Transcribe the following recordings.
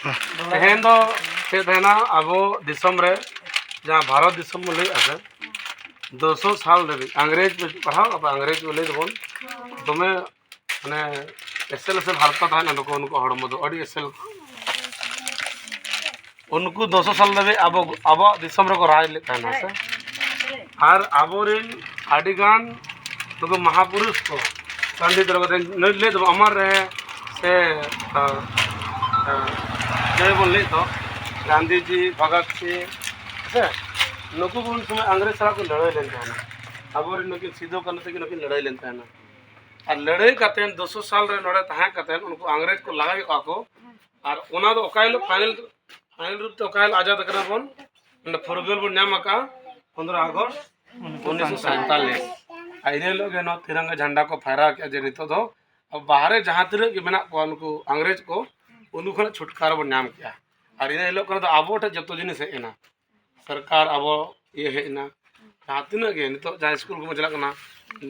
तेहन दो तेहना अबो दिसम रे जहाँ भारत दिसम में लई आसे 200 साल धरी अंग्रेज पढ़ाओ अब अंग्रेज में लई दबन दमे माने एसेल से भारत का थाना को उनको हड़म दो अड़ी एसेल उनको 200 साल धरी अब दिसम रे को राज ले थाना से और आबोरिन आदिगान तो महापुरुष को पंडित रघुनाथ ले दो अमर रहे से जय बोल ले तो गांधी जी भगत सिंह नुकु उन समय अंग्रेज सारा को लड़ाई लेन था अब नुकिन सीधो करने से नुकिन लड़ाई लेन था और लड़ाई करते 200 साल रे लड़ाई तहां करते उनको अंग्रेज को लगा के को और ओना दो ओकाइल फाइनल रूप तो ओकाइल आजाद करना बन ने फुरगल बन नाम का 15 अगस्त 1947 आइने लोग न तिरंगा झंडा को फहरा के जे नितो दो अब बाहर जहां तिरे के मेना को उनको अंग्रेज को उनको छुटकारा बन नाम किया और इन लोग को अब जो जिनिस हेना सरकार अब ये हेना जहाँ तीना के नितो जहाँ स्कूल को चलना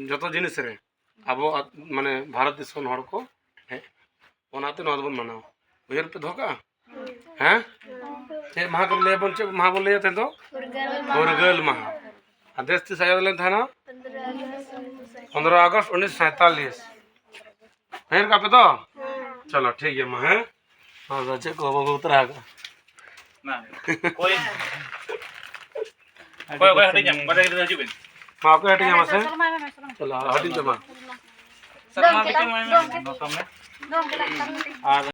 जो जिनिस रे अब माने भारत देश को हे ओनाते नोद बन मनाओ उयर पे धोका हैं ते महा को ले बन चे महा बोले थे तो फुरगल महा आदेश से आजाद लेन था ना 15 अगस्त 1947 फिर का पे तो चलो ठीक है महा हां बच्चे को अब उतरा ना कोई हटी जा बड़ा के हजू बिन हां को हटी जा मासे चलो हटी जा मा सर मार के सामने